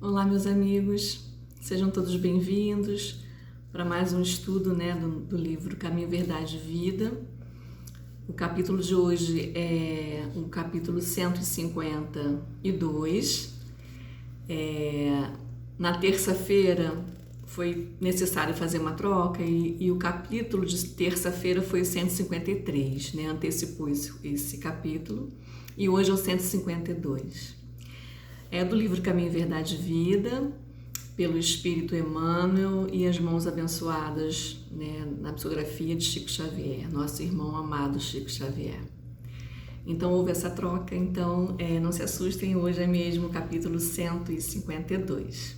Olá, meus amigos, sejam todos bem-vindos para mais um estudo do livro Caminho, Verdade e Vida. O capítulo de hoje é o capítulo 152. Na terça-feira foi necessário fazer uma troca e o capítulo de terça-feira foi o 153, antecipou esse capítulo, e hoje é o 152. É do livro Caminho, Verdade e Vida, pelo Espírito Emmanuel e as mãos abençoadas na psicografia de Chico Xavier, nosso irmão amado Chico Xavier. Então houve essa troca, não se assustem, hoje é mesmo o capítulo 152.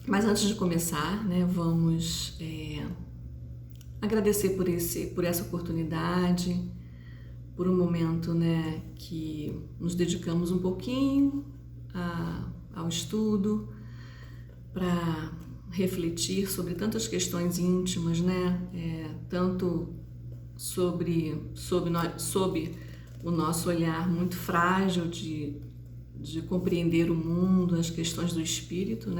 Mas antes de começar, vamos agradecer por essa oportunidade, por um momento que nos dedicamos um pouquinho ao estudo, para refletir sobre tantas questões íntimas, tanto sob o nosso olhar muito frágil de compreender o mundo, as questões do espírito,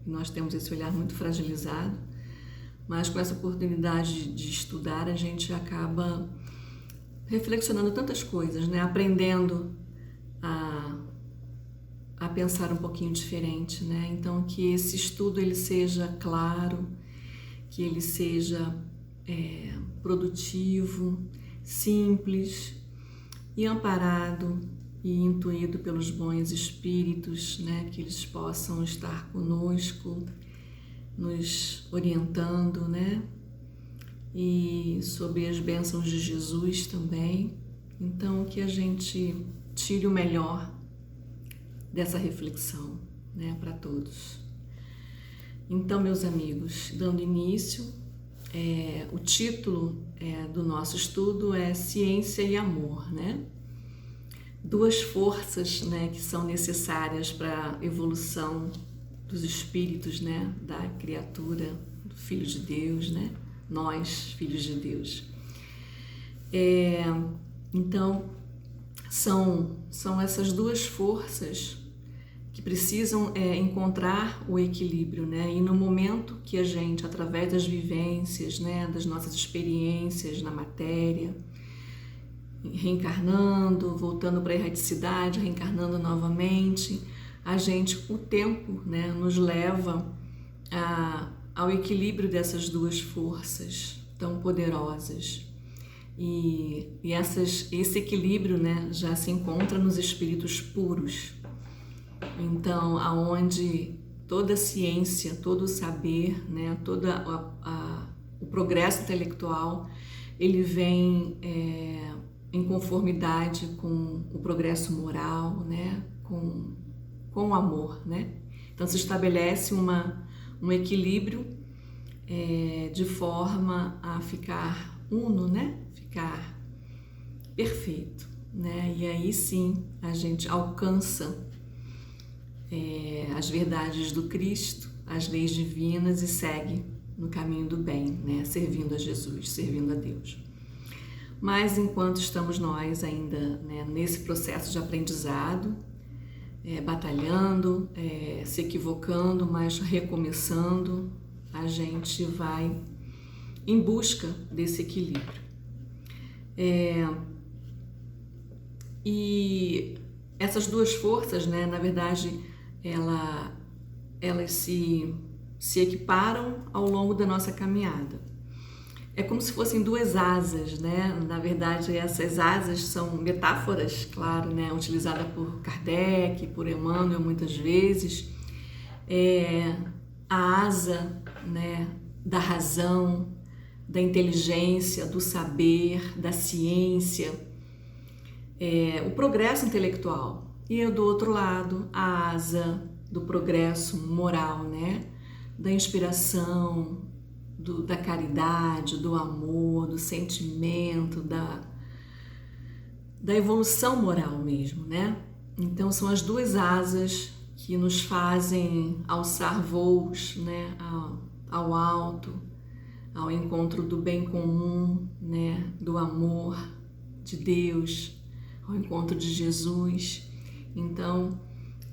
nós temos esse olhar muito fragilizado, mas com essa oportunidade de estudar a gente acaba reflexionando tantas coisas, aprendendo a pensar um pouquinho diferente, Então que esse estudo ele seja claro, que ele seja produtivo, simples e amparado e intuído pelos bons espíritos, que eles possam estar conosco, nos orientando, e sob as bênçãos de Jesus também. Então que a gente tire o melhor dessa reflexão, para todos. Então, meus amigos, dando início, o título do nosso estudo é Ciência e Amor, Duas forças, que são necessárias para a evolução dos espíritos, da criatura, do Filho de Deus, Nós, filhos de Deus. Então, são essas duas forças que precisam encontrar o equilíbrio, e no momento que a gente, através das vivências, das nossas experiências na matéria, reencarnando, voltando para a erraticidade, reencarnando novamente, a gente, o tempo, nos leva ao equilíbrio dessas duas forças tão poderosas. E esse equilíbrio, já se encontra nos espíritos puros. Então, aonde toda a ciência, todo o saber, todo o progresso intelectual, ele vem em conformidade com o progresso moral, com o amor, Então se estabelece um equilíbrio de forma a ficar uno, ficar perfeito, E aí sim a gente alcança as verdades do Cristo, as leis divinas e segue no caminho do bem, servindo a Jesus, servindo a Deus. Mas enquanto estamos nós ainda nesse processo de aprendizado, batalhando, se equivocando, mas recomeçando, a gente vai em busca desse equilíbrio. E essas duas forças, na verdade, elas se equiparam ao longo da nossa caminhada. É como se fossem duas asas, Na verdade, essas asas são metáforas, claro, utilizada por Kardec, por Emmanuel muitas vezes. A asa, da razão, da inteligência, do saber, da ciência, o progresso intelectual. E do outro lado, a asa do progresso moral, da inspiração, da caridade, do amor, do sentimento, da evolução moral mesmo, Então são as duas asas que nos fazem alçar voos, ao alto, ao encontro do bem comum, do amor de Deus, ao encontro de Jesus. Então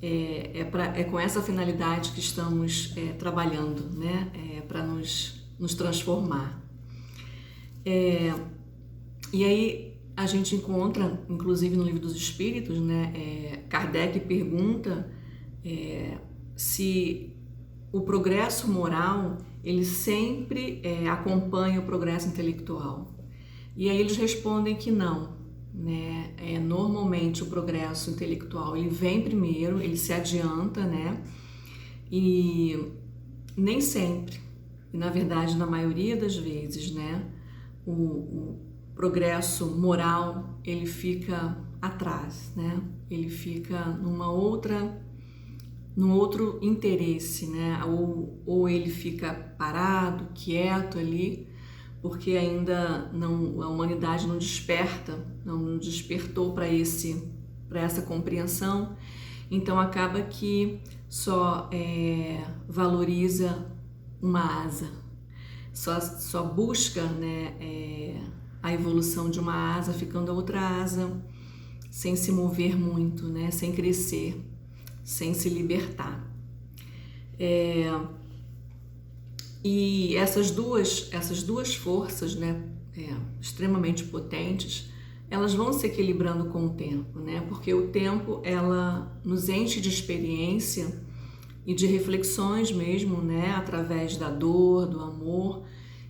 É com essa finalidade que estamos trabalhando, né? Para nos transformar. E aí a gente encontra, inclusive no Livro dos Espíritos, né? Kardec pergunta se o progresso moral ele sempre acompanha o progresso intelectual. E aí eles respondem que não, né? Normalmente o progresso intelectual ele vem primeiro, ele se adianta, né? E nem sempre, e na verdade na maioria das vezes, né? O progresso moral ele fica atrás, né? Ele fica num outro interesse, né? Ou ele fica parado, quieto ali, porque ainda a humanidade não despertou para essa compreensão, então acaba que só valoriza uma asa, só busca, né, a evolução de uma asa, ficando a outra asa sem se mover muito, né, sem crescer, sem se libertar. E essas duas forças, né, extremamente potentes, elas vão se equilibrando com o tempo, né? Porque o tempo ela nos enche de experiência e de reflexões mesmo, né? Através da dor, do amor.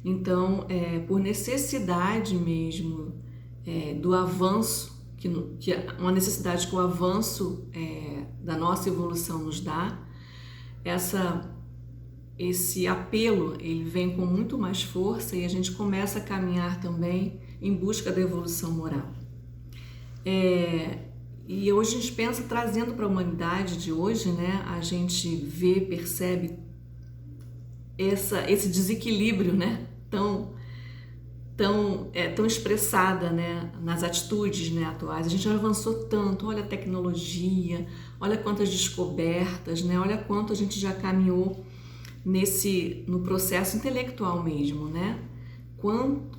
Então, por necessidade mesmo do avanço, que é uma necessidade que o avanço da nossa evolução nos dá, esse apelo ele vem com muito mais força e a gente começa a caminhar também em busca da evolução moral. E hoje a gente pensa, trazendo para a humanidade de hoje, né, a gente vê, percebe esse desequilíbrio, né, tão expressada, né, nas atitudes, né, atuais. A gente avançou tanto, olha a tecnologia, olha quantas descobertas, né, olha quanto a gente já caminhou no processo intelectual mesmo, né?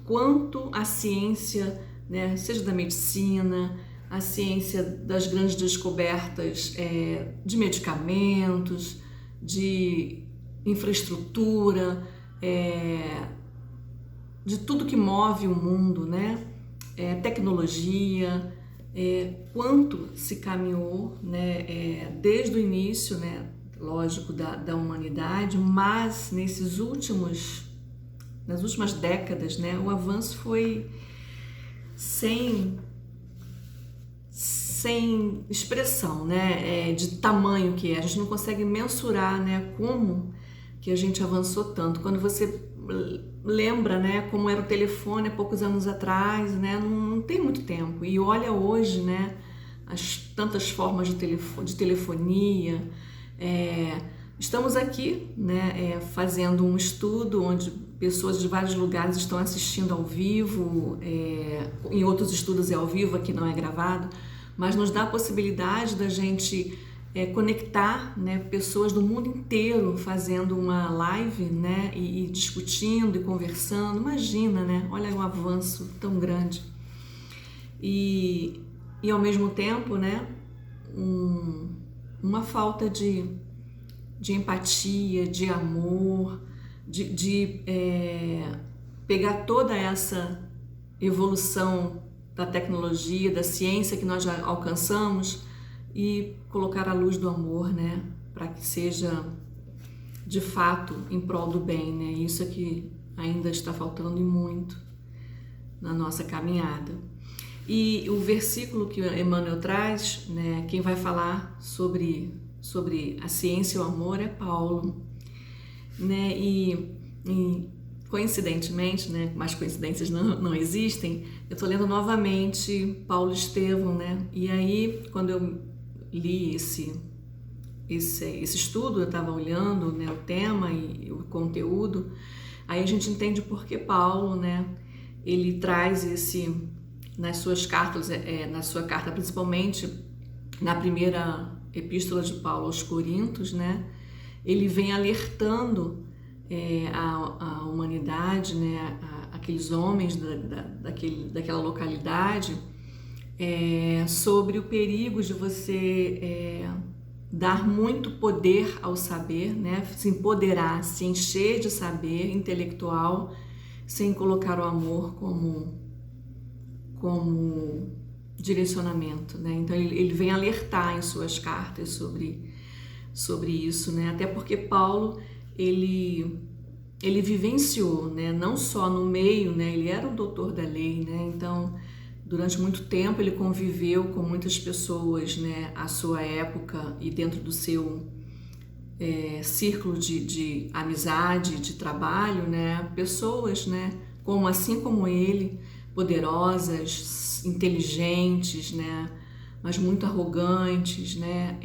Quanto a ciência, né, seja da medicina, a ciência das grandes descobertas de medicamentos, de infraestrutura, de tudo que move o mundo, né? Tecnologia, quanto se caminhou, né, desde o início, né, lógico, da humanidade, mas nas últimas décadas, né, o avanço foi sem expressão, né, de tamanho que é. A gente não consegue mensurar, né, como que a gente avançou tanto. Quando você lembra, né, como era o telefone há poucos anos atrás, né, não tem muito tempo. E olha hoje, né, as tantas formas de telefonia. Estamos aqui, né, fazendo um estudo onde pessoas de vários lugares estão assistindo ao vivo, em outros estudos é ao vivo, aqui não é gravado, mas nos dá a possibilidade da gente conectar, né, pessoas do mundo inteiro fazendo uma live, né, e discutindo e conversando. Imagina, né, olha um avanço tão grande. E ao mesmo tempo, né, uma falta de empatia, de amor, de pegar toda essa evolução da tecnologia, da ciência que nós já alcançamos e colocar a luz do amor, né, para que seja de fato em prol do bem, né? Isso é que ainda está faltando e muito na nossa caminhada. E o versículo que Emmanuel traz, né, quem vai falar sobre a ciência e o amor é Paulo, né? E coincidentemente, né, mas coincidências não existem, eu estou lendo novamente Paulo Estevão, né? E aí, quando eu li esse estudo, eu estava olhando, né, o tema e o conteúdo, aí a gente entende por que Paulo, né, ele traz nas suas cartas, na sua carta, principalmente na primeira epístola de Paulo aos Coríntios, né, ele vem alertando a humanidade, né, aqueles homens daquela localidade, sobre o perigo de você dar muito poder ao saber, né? Se empoderar, se encher de saber intelectual, sem colocar o amor como direcionamento, né? Então ele vem alertar em suas cartas sobre isso, né? Até porque Paulo ele vivenciou, né? Não só no meio, né? Ele era um doutor da lei, né? Então durante muito tempo ele conviveu com muitas pessoas, né? À sua época e dentro do seu círculo de amizade, de trabalho, né? Pessoas, né? Assim como ele, poderosas, inteligentes, né? Mas muito arrogantes, né?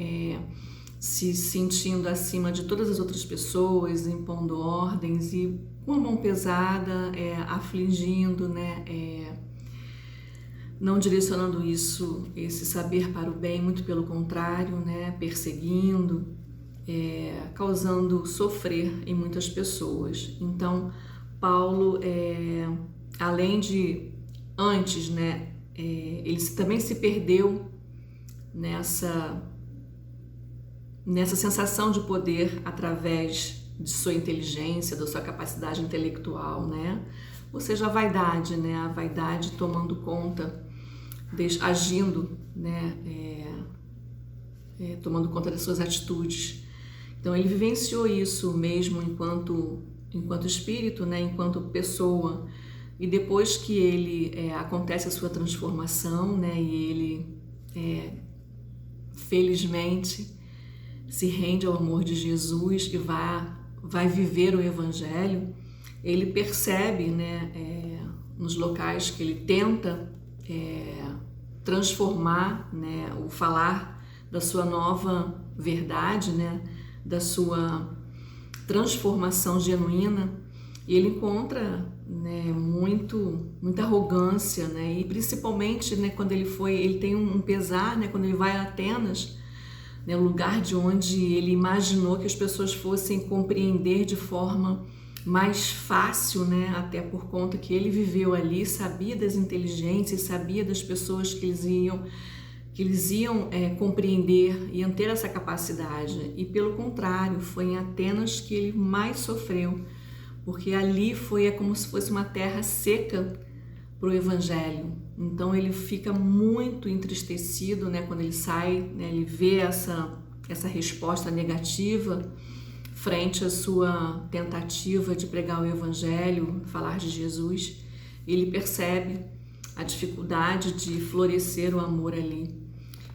Se sentindo acima de todas as outras pessoas, impondo ordens e com a mão pesada, afligindo, né? Não direcionando esse saber para o bem, muito pelo contrário, né? Perseguindo, causando sofrer em muitas pessoas. Então, Paulo, além de antes, né? Ele também se perdeu nessa sensação de poder através de sua inteligência, da sua capacidade intelectual, né? Ou seja, a vaidade, né? A vaidade tomando conta, agindo, né? Tomando conta das suas atitudes. Então ele vivenciou isso mesmo enquanto espírito, né? Enquanto pessoa. E depois que ele acontece a sua transformação, né? E ele felizmente se rende ao amor de Jesus e vai viver o Evangelho, ele percebe, né, nos locais que ele tenta transformar, né, o falar da sua nova verdade, né, da sua transformação genuína, e ele encontra, né, muita arrogância, né, e principalmente, né, quando ele tem um pesar, né, quando ele vai a Atenas, né, o lugar de onde ele imaginou que as pessoas fossem compreender de forma mais fácil, né, até por conta que ele viveu ali, sabia das inteligências, sabia das pessoas que eles iam compreender, iam ter essa capacidade. E pelo contrário, foi em Atenas que ele mais sofreu, porque ali foi como se fosse uma terra seca para o Evangelho. Então ele fica muito entristecido, né, quando ele sai, né, ele vê essa resposta negativa frente à sua tentativa de pregar o Evangelho, falar de Jesus. Ele percebe a dificuldade de florescer o amor ali.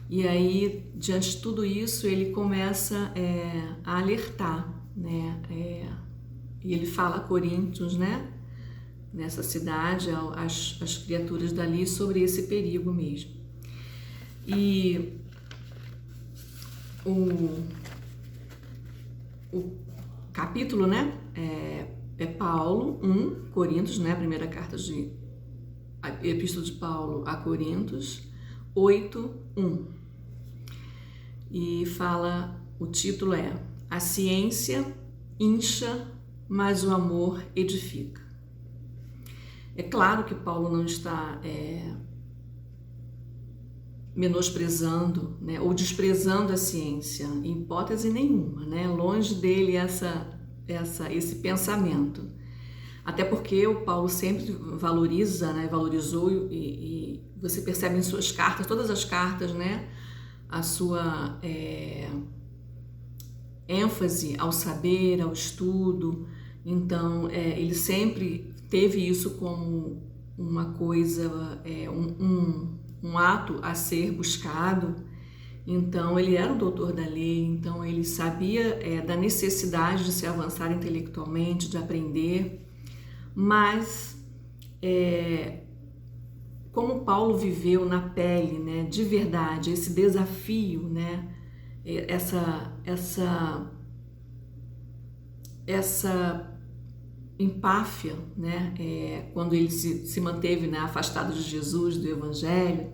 E aí, diante de tudo isso, ele começa a alertar, né, e ele fala a Coríntios, né, nessa cidade, as criaturas dali, sobre esse perigo mesmo. E o capítulo, né, é Paulo 1, Coríntios, né, a primeira carta a epístola de Paulo a Coríntios, 8:1. E o título é: A ciência incha, mas o amor edifica. É claro que Paulo não está menosprezando, né, ou desprezando a ciência, em hipótese nenhuma, né? Longe dele esse pensamento. Até porque o Paulo sempre valoriza, né, valorizou, e você percebe em suas cartas, todas as cartas, né, a sua ênfase ao saber, ao estudo. Então, ele sempre teve isso como uma coisa, um ato a ser buscado. Então, ele era um doutor da lei, então ele sabia da necessidade de se avançar intelectualmente, de aprender, mas como Paulo viveu na pele, né, de verdade, esse desafio, né, essa empáfia, né, quando ele se manteve, né, afastado de Jesus, do Evangelho.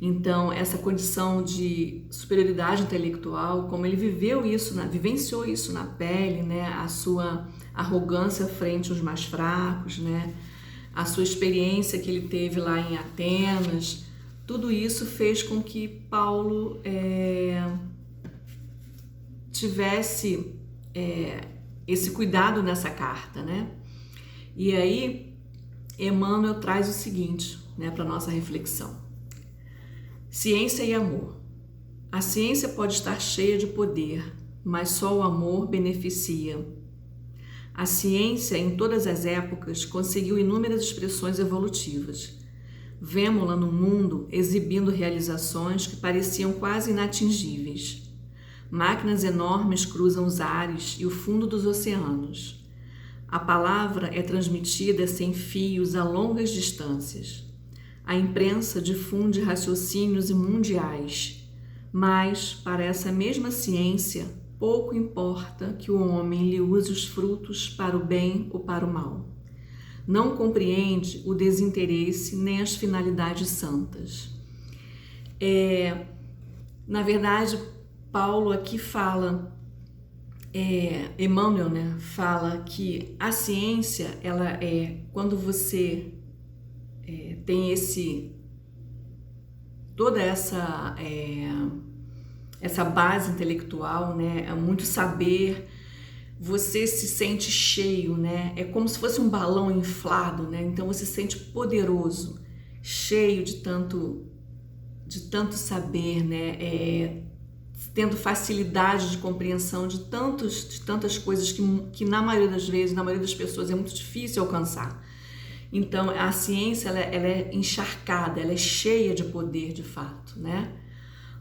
Então, essa condição de superioridade intelectual, como ele vivenciou isso na pele, né, a sua arrogância frente aos mais fracos, né, a sua experiência que ele teve lá em Atenas, tudo isso fez com que Paulo tivesse esse cuidado nessa carta, né? E aí, Emmanuel traz o seguinte, né, para nossa reflexão. Ciência e amor. A ciência pode estar cheia de poder, mas só o amor beneficia. A ciência, em todas as épocas, conseguiu inúmeras expressões evolutivas. Vemo-la no mundo exibindo realizações que pareciam quase inatingíveis. Máquinas enormes cruzam os ares e o fundo dos oceanos. A palavra é transmitida sem fios a longas distâncias. A imprensa difunde raciocínios mundiais, mas, para essa mesma ciência, pouco importa que o homem lhe use os frutos para o bem ou para o mal. Não compreende o desinteresse nem as finalidades santas. Na verdade, Paulo aqui fala, Emmanuel, né, fala que a ciência, ela quando você tem toda essa base intelectual, né, é muito saber, você se sente cheio, né, é como se fosse um balão inflado, né, então você se sente poderoso, cheio de tanto saber, né, tendo facilidade de compreensão de tantas coisas que na maioria das vezes, na maioria das pessoas é muito difícil alcançar. Então, a ciência, ela é encharcada, ela é cheia de poder, de fato, né?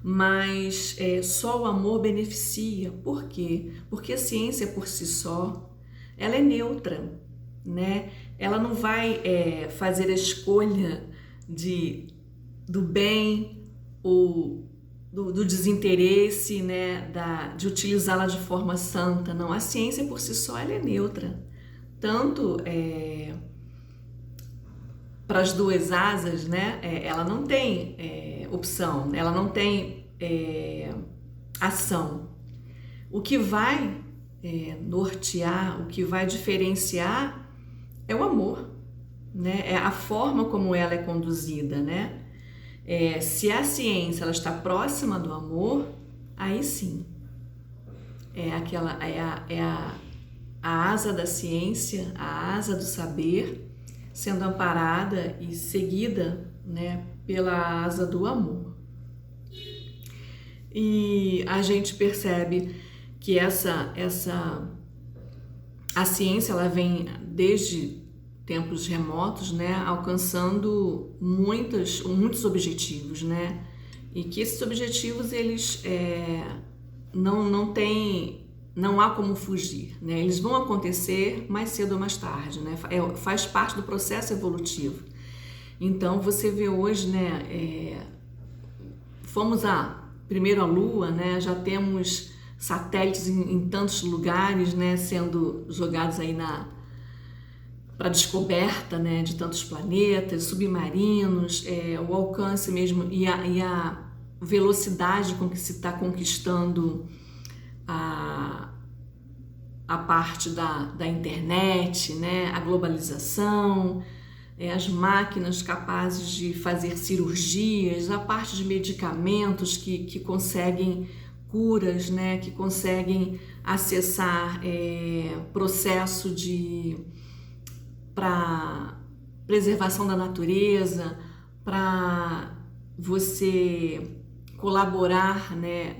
Mas só o amor beneficia. Por quê? Porque a ciência, por si só, ela é neutra, né? Ela não vai fazer a escolha do bem ou do desinteresse, né? De utilizá-la de forma santa. Não, a ciência, por si só, ela é neutra. Tanto para as duas asas, né? Ela não tem opção, ela não tem ação. O que vai nortear, o que vai diferenciar é o amor, né? É a forma como ela é conduzida, né? Se a ciência ela está próxima do amor, aí sim a asa da ciência, a asa do saber, sendo amparada e seguida, né, pela asa do amor. E a gente percebe que a ciência ela vem desde tempos remotos, né, alcançando muitos objetivos, né, e que esses objetivos eles não há como fugir, né? Eles vão acontecer mais cedo ou mais tarde, né? Faz parte do processo evolutivo. Então, você vê hoje, né? Fomos primeiro à Lua, né? Já temos satélites em tantos lugares, né? Sendo jogados aí para descoberta, né? De tantos planetas, submarinos, o alcance mesmo e a velocidade com que se está conquistando a parte da internet, né? A globalização, as máquinas capazes de fazer cirurgias, a parte de medicamentos que conseguem curas, né? Que conseguem acessar processo para preservação da natureza, para você colaborar, né?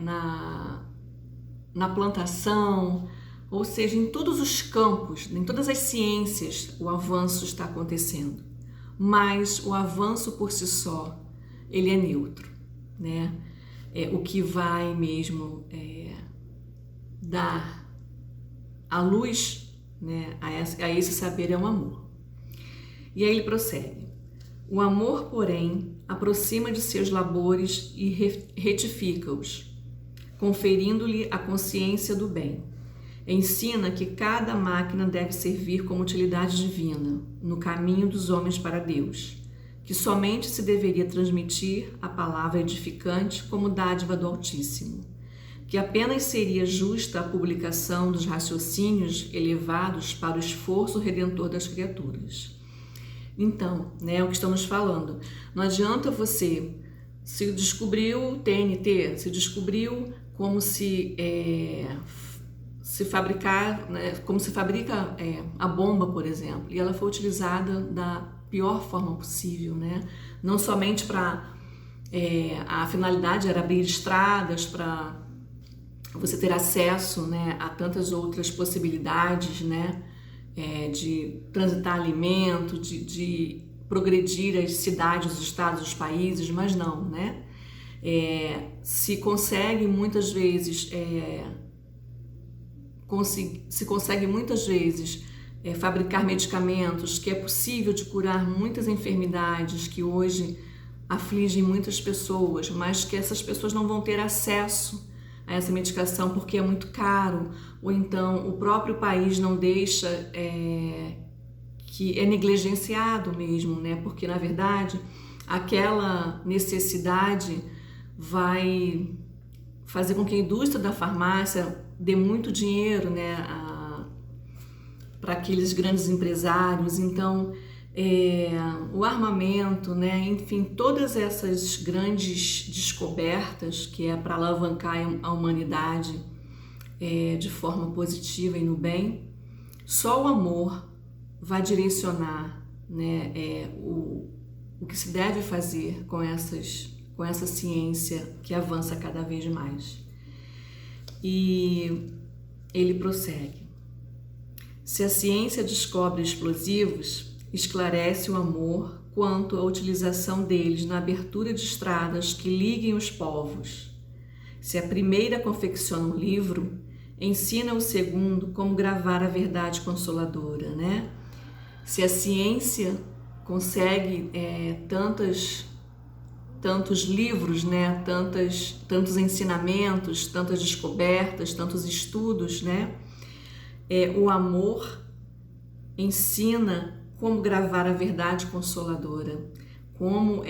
Na plantação, ou seja, em todos os campos, em todas as ciências, o avanço está acontecendo. Mas o avanço por si só, ele é neutro, né? O que vai mesmo dar a luz, né, a esse saber é o amor. E aí ele prossegue. O amor, porém, aproxima de seus labores e retifica-os, conferindo-lhe a consciência do bem. Ensina que cada máquina deve servir como utilidade divina, no caminho dos homens para Deus, que somente se deveria transmitir a palavra edificante como dádiva do Altíssimo, que apenas seria justa a publicação dos raciocínios elevados para o esforço redentor das criaturas. Então, né, é o que estamos falando. Não adianta você, se descobriu TNT, se descobriu como se fabricar, né, como se fabrica a bomba, por exemplo, e ela foi utilizada da pior forma possível, né? Não somente para a finalidade era abrir estradas para você ter acesso, né, a tantas outras possibilidades, né, de transitar alimento, de progredir as cidades, os estados, os países, mas não, né? Se consegue muitas vezes fabricar medicamentos, que é possível de curar muitas enfermidades que hoje afligem muitas pessoas, mas que essas pessoas não vão ter acesso a essa medicação porque é muito caro, ou então o próprio país não deixa, que é negligenciado mesmo, né? Porque na verdade aquela necessidade vai fazer com que a indústria da farmácia dê muito dinheiro, né, para aqueles grandes empresários. Então, o armamento, né, enfim, todas essas grandes descobertas que é para alavancar a humanidade de forma positiva e no bem, só o amor vai direcionar, né, o que se deve fazer com essa ciência que avança cada vez mais. E ele prossegue: se a ciência descobre explosivos, esclarece o amor quanto à utilização deles na abertura de estradas que liguem os povos. Se a primeira confecciona um livro, ensina o segundo como gravar a verdade consoladora, né? Se a ciência consegue tantos livros, né? Tantos ensinamentos, tantas descobertas, tantos estudos, né? O amor ensina como gravar a verdade consoladora, como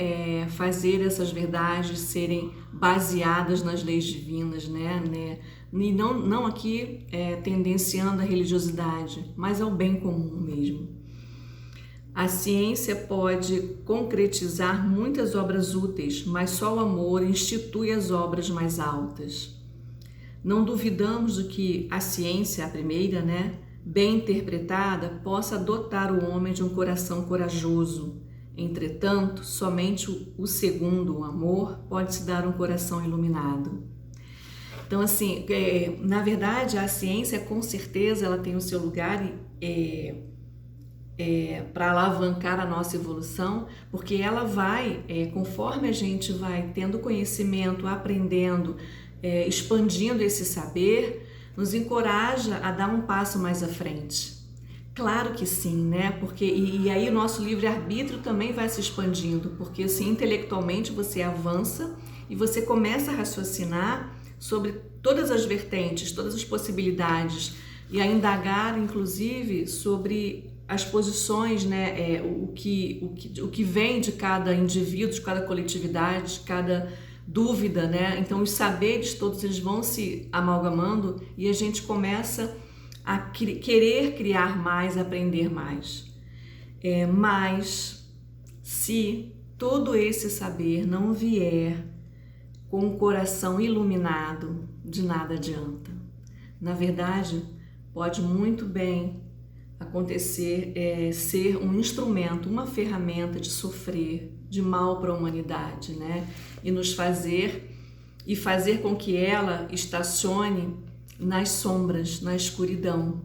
fazer essas verdades serem baseadas nas leis divinas, né? E não aqui tendenciando a religiosidade, mas ao bem comum mesmo. A ciência pode concretizar muitas obras úteis, mas só o amor institui as obras mais altas. Não duvidamos de que a ciência, a primeira, né, bem interpretada, possa dotar o homem de um coração corajoso. Entretanto, somente o segundo, o amor, pode se dar um coração iluminado. Então, assim, na verdade, a ciência, com certeza, ela tem o seu lugar para alavancar a nossa evolução, porque ela vai, conforme a gente vai tendo conhecimento, aprendendo, expandindo esse saber, nos encoraja a dar um passo mais à frente. Claro que sim, né? Porque e aí o nosso livre-arbítrio também vai se expandindo, porque assim, intelectualmente você avança e você começa a raciocinar sobre todas as vertentes, todas as possibilidades, e a indagar, inclusive, sobre as posições, né? O que vem de cada indivíduo, de cada coletividade, de cada dúvida, né? Então os saberes todos eles vão se amalgamando e a gente começa a querer criar mais, aprender mais. Mas se todo esse saber não vier com o coração iluminado, de nada adianta. Na verdade, pode muito bem acontecer ser um instrumento, uma ferramenta de sofrer, de mal para a humanidade, né? E fazer com que ela estacione nas sombras, na escuridão,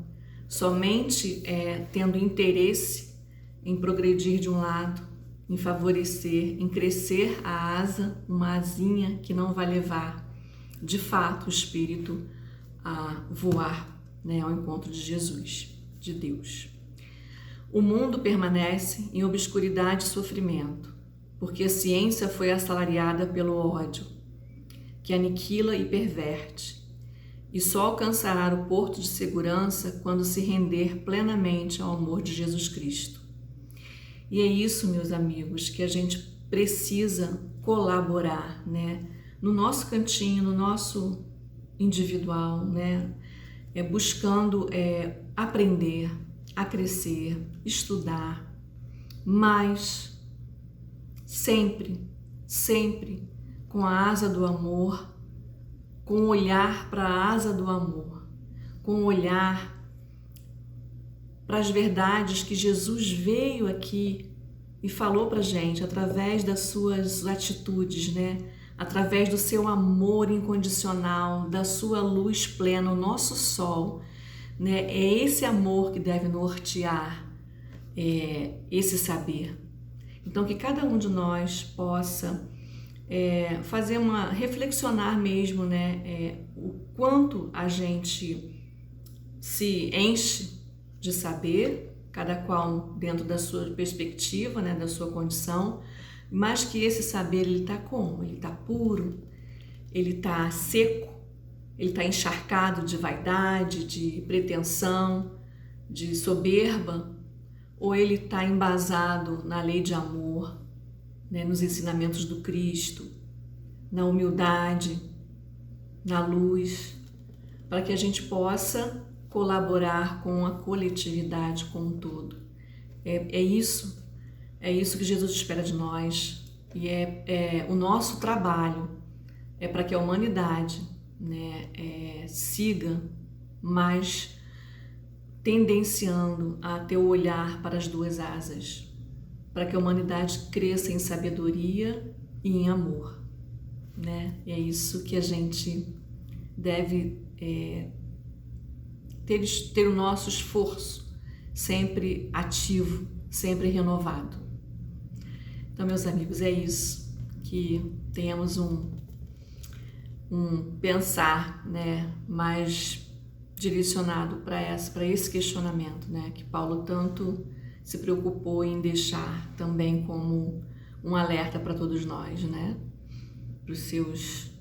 somente tendo interesse em progredir de um lado, em favorecer, em crescer a asa, uma asinha que não vai levar, de fato, o espírito a voar, né, ao encontro de Jesus, de Deus. O mundo permanece em obscuridade e sofrimento, porque a ciência foi assalariada pelo ódio, que aniquila e perverte, e só alcançará o porto de segurança quando se render plenamente ao amor de Jesus Cristo. E é isso, meus amigos, que a gente precisa colaborar, né? No nosso cantinho, no nosso individual, né? Buscando aprender, a crescer, estudar, mas sempre com a asa do amor com o olhar para a asa do amor, com o olhar para as verdades que Jesus veio aqui e falou para a gente através das suas atitudes, né? Através do seu amor incondicional, da sua luz plena, o nosso sol, né? É esse amor que deve nortear esse saber. Então, que cada um de nós possa fazer reflexionar mesmo, né? O quanto a gente se enche de saber, cada qual dentro da sua perspectiva, né? Da sua condição, mas que esse saber, ele está como? Ele está puro, ele está seco, ele está encharcado de vaidade, de pretensão, de soberba, ou ele está embasado na lei de amor, né, nos ensinamentos do Cristo, na humildade, na luz, para que a gente possa colaborar com a coletividade como um todo. É isso que Jesus espera de nós, e o nosso trabalho é para que a humanidade, né, siga mais tendenciando a ter o olhar para as duas asas, para que a humanidade cresça em sabedoria e em amor, né? E é isso que a gente deve ter o nosso esforço sempre ativo, sempre renovado. Então, meus amigos, é isso, que tenhamos um pensar, né, mais direcionado para esse questionamento, né, que Paulo tanto se preocupou em deixar também como um alerta para todos nós, né, para os seus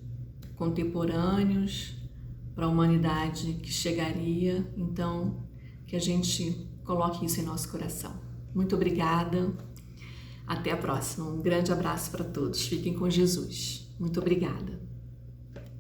contemporâneos, para a humanidade que chegaria. Então, que a gente coloque isso em nosso coração. Muito obrigada. Até a próxima. Um grande abraço para todos. Fiquem com Jesus. Muito obrigada.